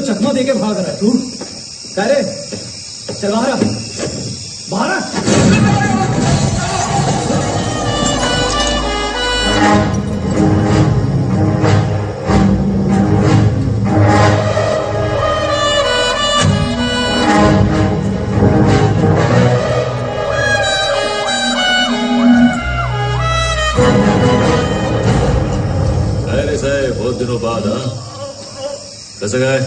तो चकमा देके भाग रहा है तू। कह रे चल बाहर आ, बाहर आ। अरे साहेब बहुत दिनों बाद। हाँ कैसे गए?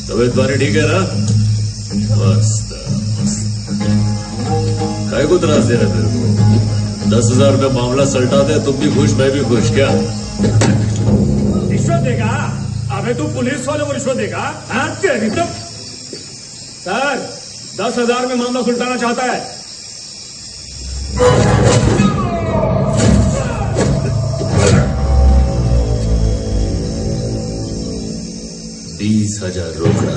तबीयत पानी ठीक है ना? मस्त काय को त्रास दे रहे मेरे को? 10,000 में मामला सलटा दे, तुम भी खुश मैं भी खुश। क्या रिश्वत देगा? अबे तू पुलिस वाले को रिश्वत देगा? हाँ तेरी तो। सर 10,000 में मामला सुलटाना चाहता है। 20,000 रोकड़ा।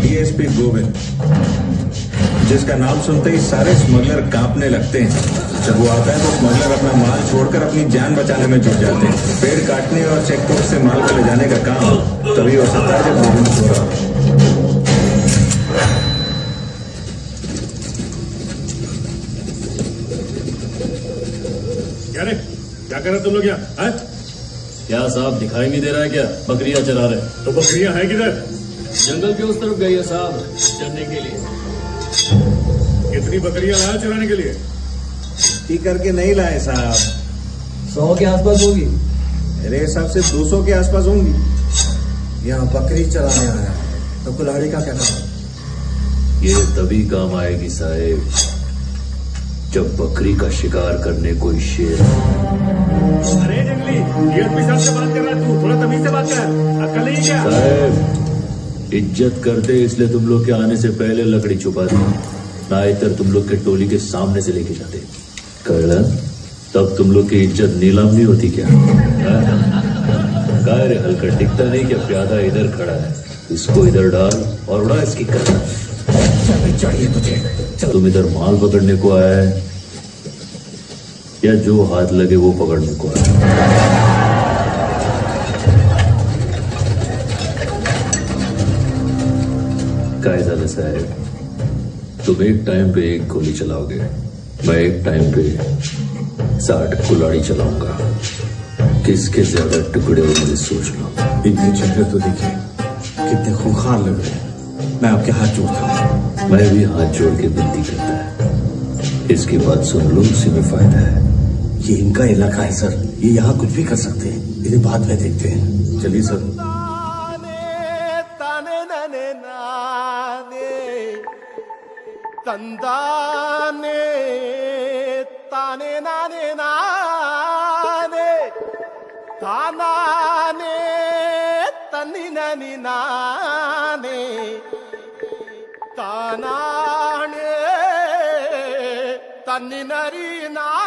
डीएसपी गोविंद, जिसका नाम सुनते ही सारे स्मगलर कांपने लगते हैं। जब वो आता है तो स्मगलर अपना माल छोड़कर अपनी जान बचाने में जुट जाते हैं। पेड़ काटने और चेकपोस्ट से माल को ले जाने का काम तभी हो सकता है जब गोविंद सो रहा हो। क्या रे, क्या कर रहे तुम लोग यहाँ? क्या साहब दिखाई नहीं दे रहा है क्या? बकरियां चरा रहे। तो बकरियां हैं किधर? जंगल के उस तरफ गई है साहब चरने के लिए। कितनी बकरियां लाया चराने के लिए? ती करके नहीं लाए साहब, 100 के आसपास होगी। मेरे हिसाब से 200 के आसपास होंगी। यहाँ बकरी चराने आया है तो कुल्हाड़ी का क्या काम? ये तभी काम आएगी साहेब जब बकरी का शिकार करने कोई शेर। अरे जंगली, डीएसपी साहब से बात कर रहा है तू, थोड़ा तमीज से बात कर। अक्ल नहीं क्या? साहब इज्जत करते इसलिए तुम लोग के आने से पहले लकड़ी छुपा दी, नाइतर तुम लोग के टोली के सामने से लेके जाते। कल तब तुम लोग की इज्जत नीलाम नहीं होती क्या? काय रे हल्का टिकता नहीं क्या? प्यादा इधर खड़ा है, इसको इधर डाल और उड़ा इसकी करना। चाहिए तुझे? तुम इधर माल पकड़ने को आया है या जो हाथ लगे वो पकड़ने को आया है? काय झालं साहेब, तुम एक टाइम पे 1 गोली चलाओगे, मैं एक टाइम पे 60 कुल्हाड़ी चलाऊंगा। किसके ज्यादा टुकड़े हो मुझे सोच लो। इतने चेहरे तो देखिए, कितने खूंखार लग रहे हैं। मैं आपके हाथ जोड़ता हूँ। मैं भी हाथ जोड़ के विनती करता है, इसकी बात सुन लो, उसी में फायदा है। ये इनका इलाका है सर, ये यहाँ कुछ भी कर सकते हैं। इन्हें बाद में देखते हैं। चलिए सर। ತಂದಾನೆ ತಾನೆ ನಾನೇ ನಾನೇ ತಾನಾನೆ ತನ್ನಿನನಿ ನಾನೇ ತಾನಾಣೆ ತನ್ನಿನರಿ ನಾನೇ.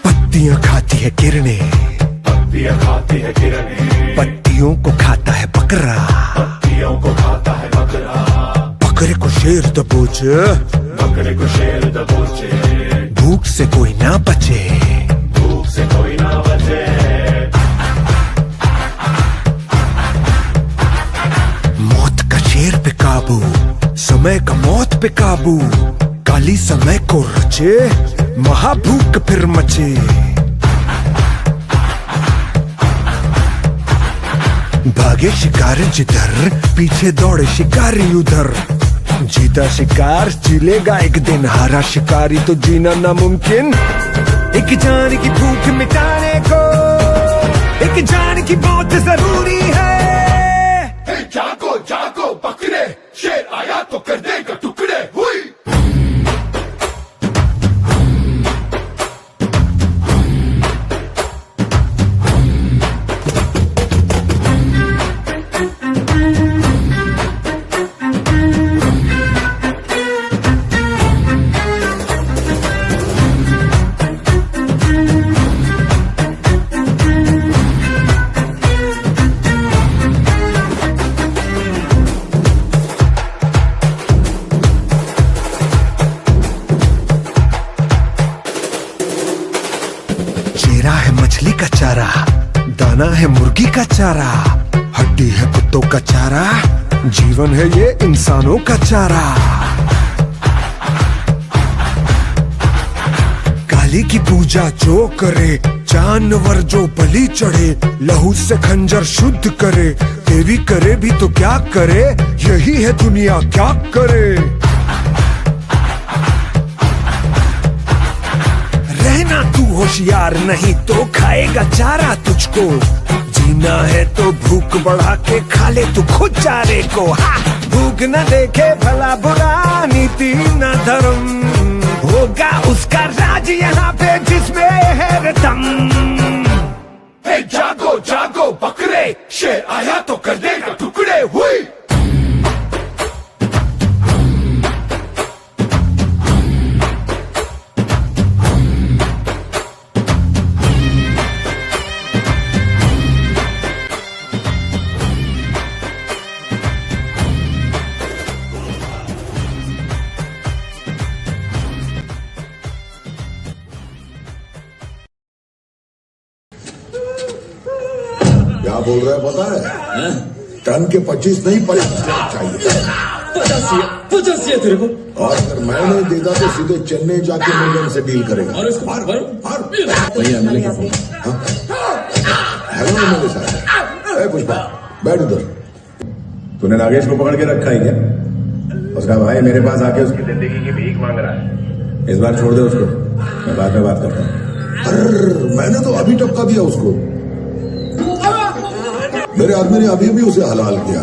पत्तियां खाती है किरणें, पत्तियां खाती है किरणें, पत्तियों को खाता है बकरा, पत्तियों को खाता है बकरा, बकरे को शेर दबोचे, बकरे को शेर दबोचे, भूख से कोई ना बचे, भूख पे काबू, काली समय को रचे, महाभूख फिर मचे। भागे शिकारी जिधर, पीछे दौड़े शिकारी उधर। जीता शिकार जिलेगा एक दिन, हारा शिकारी तो जीना नामुमकिन। एक जान की भूख मिटाने को एक जान की मौत जरूरी है। जागो जागो बकरे, शेर आया तो कर देगा टुकड़े। हुई चेहरा है मछली का चारा, दाना है मुर्गी का चारा, हड्डी है कुत्तों का चारा, जीवन है ये इंसानों का चारा। काली की पूजा जो करे, जानवर जो बलि चढ़े, लहू से खंजर शुद्ध करे। देवी करे भी तो क्या करे, यही है दुनिया क्या करे। रहना तू होशियार, नहीं तो खाएगा चारा तुझको। जीना है तो भूख बढ़ा के खा ले तू खुद चारे को। भूख न देखे भला बुरा, नीति न धर्म, होगा उसका राज यहाँ पे जिसमें है रतम। जागो जागो बकरे, शेर आया तो कर देगा टुकड़े। हुई क्या बोल रहा है पता है? टन के 25 नहीं 50 चाहिए। 50 चाहिए तेरे को। और अगर मैं नहीं देता तो सीधे चेन्नई जाके मुर्गन से डील करेंगे। और इसको मार मार। भैया एमएलए का फोन। हेलो मेरे साथ। ए पुष्पा बैठ उधर। तूने नागेश को पकड़ के रखा है क्या? उसका भाई मेरे पास आके उसकी जिंदगी की भीख मांग रहा है। इस बार छोड़ दे उसको, मैं बाद में बात करता हूँ। अरे मैंने तो अभी टपका दिया उसको। मेरे आदमी ने अभी भी उसे हलाल किया।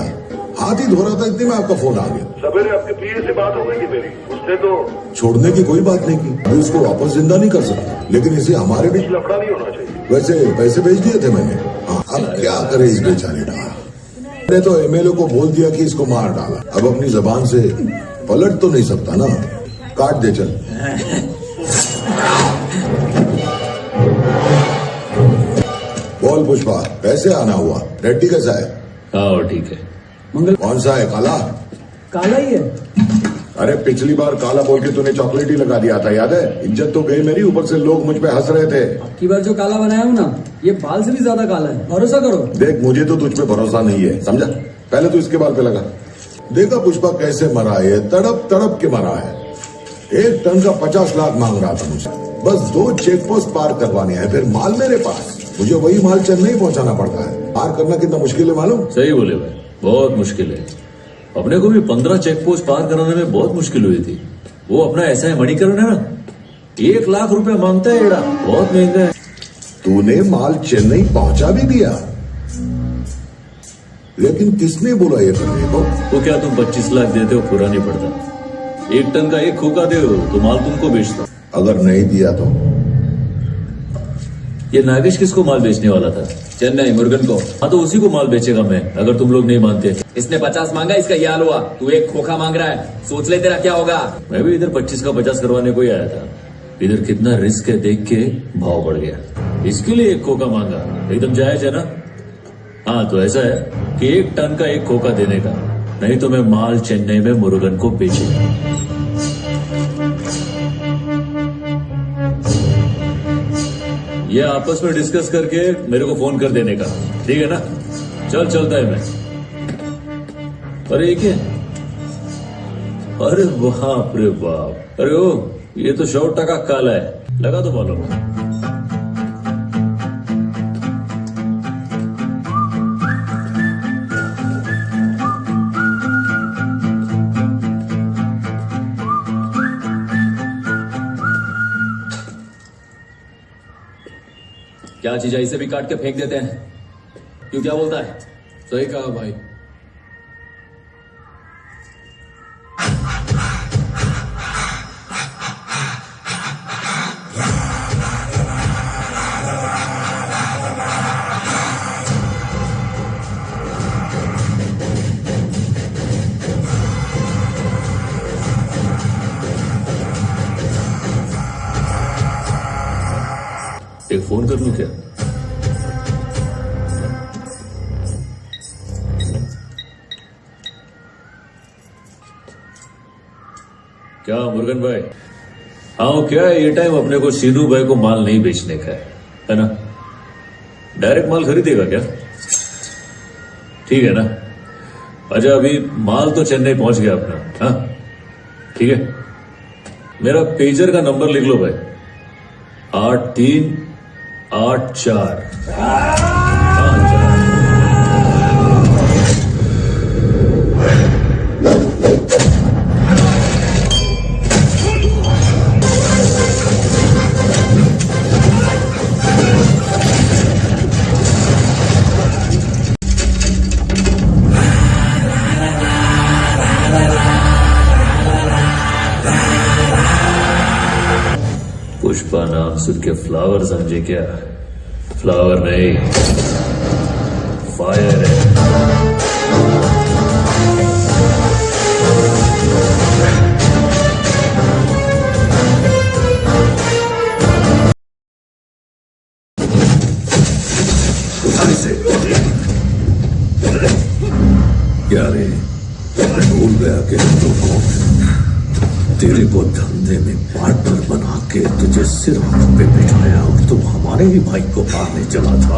हाथ ही धो रहा था इतने में आपका फोन आ गया। सवेरे आपके पीए से बात हो गई थी मेरी, उसने तो छोड़ने की कोई बात नहीं की। अभी उसको वापस जिंदा नहीं कर सकता, लेकिन इसे हमारे बीच लफड़ा नहीं होना चाहिए। वैसे पैसे भेज दिए थे मैंने। हाँ, अब क्या करे इस बेचारे का। मैंने तो एमएलए को बोल दिया कि इसको मार डाला। अब अपनी जबान से पलट तो नहीं सकता ना। काट दे चल। बोल पुष्पा, कैसे आना हुआ? रेड्डी कैसा है? हाँ ठीक है। कौन सा है? काला? काला ही है। अरे पिछली बार काला बोल के तूने चॉकलेट ही लगा दिया था, याद है? इज्जत तो गई मेरी, ऊपर से लोग मुझ पे हंस रहे थे। की बार जो काला बनाया हूँ ना, ये बाल से भी ज्यादा काला है, भरोसा करो। देख मुझे तो तुझ पे भरोसा नहीं है, समझा? पहले तो इसके बाल पे लगा। देखा पुष्पा कैसे मरा है, तड़प तड़प के मरा है। 1 टन का 50 लाख मांग रहा था मुझसे। बस 2 चेक पोस्ट पार करवाने हैं, फिर माल मेरे पास। मुझे वही माल चेन्नई पहुंचाना पड़ता है। पार करना कितना मुश्किल है मालूम? सही बोले भाई, बहुत मुश्किल है। अपने को भी 15 चेक पोस्ट पार कराने में बहुत मुश्किल हुई थी। वो अपना ऐसा है मणिकरण है ना, 1 लाख रुपए मांगता है एड़ा, बहुत महंगा है। तूने माल चेन्नई पहुंचा भी दिया, लेकिन किसने बोला ये करने को? तो क्या तुम 25 लाख देते हो पूरा नहीं पड़ता? 1 टन का 1 खोखा दे तो माल तुमको बेचता। अगर नहीं दिया तो? ये नागेश किसको माल बेचने वाला था? चेन्नई मुर्गन को। हाँ तो उसी को माल बेचेगा मैं, अगर तुम लोग नहीं मानते। इसने 50 मांगा, इसका ये हाल हुआ। तू 1 खोखा मांग रहा है, सोच ले तेरा क्या होगा। मैं भी इधर 25 का 50 करवाने को ही आया था। इधर कितना रिस्क है देख के भाव बढ़ गया। इसके लिए 1 खोखा मांगा, एकदम जायज है ना? हाँ तो ऐसा है कि 1 टन का 1 खोखा देने का, नहीं तो मैं माल चेन्नई में मुर्गन को बेचेगा। ये आपस में डिस्कस करके मेरे को फोन कर देने का, ठीक है ना? चल चलता है मैं। अरे ये क्या? अरे बाप रे बाप, अरे ओ ये तो 100% काला है, लगा तो मालूम। क्या चीज है, इसे भी काट के फेंक देते हैं। क्यों, क्या बोलता है? सही कहा भाई। एक फोन कर लूं क्या? क्या मुर्गन भाई? हाँ, क्या है, ये टाइम अपने को सीधू भाई को माल नहीं बेचने का है ना? डायरेक्ट माल खरीदेगा क्या? ठीक है ना? अच्छा, अभी माल तो चेन्नई पहुंच गया अपना। हाँ ठीक है, मेरा पेजर का नंबर लिख लो भाई, 8384। पुष्पा नाम सुन के फ्लावर समझे क्या? फ्लावर नहीं, फायर है। उठाने से क्या रे, भूल गया कि हम लोग को तेरे को धंधे में पार्टनर बना के तुझे सिर पे बिठाया और तुम हमारे ही भाई को मारने चला था।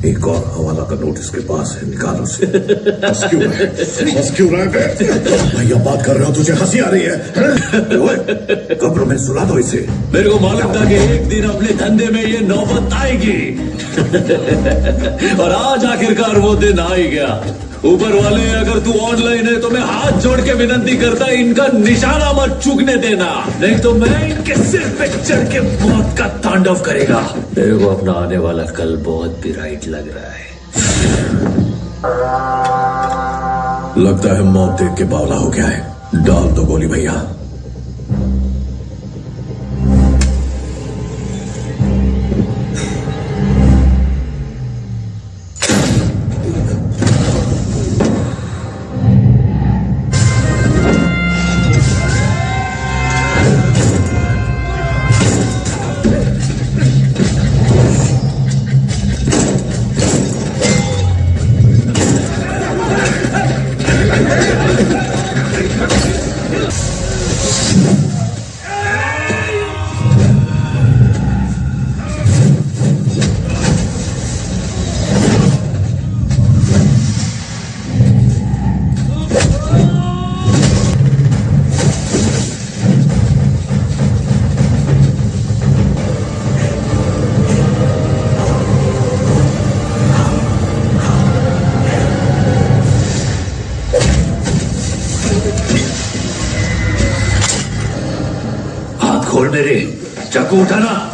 एक और हवाला का नोटिस के पास है, निकालो उसे। बस क्यों रहा है? बस क्यों रहा है? भैया बात कर रहे हो, तुझे हंसी आ रही है? ओए, कब्र में सुला दो इसे। मेरे को मालूम था कि एक दिन अपने धंधे में ये नौबत आएगी और आज आखिरकार वो दिन आ ही गया। ऊपर वाले, अगर तू ऑनलाइन है तो मैं हाथ जोड़ के विनती करता, इनका निशाना मत चूकने देना, नहीं तो मैं इनके सिर पे चढ़ के मौत का तांडव करेगा। मेरे को अपना आने वाला कल बहुत ब्राइट लग रहा है। लगता है मौत देख के बावला हो गया है। डाल दो गोली भैया। खोल मेरे, चाकू उठाना।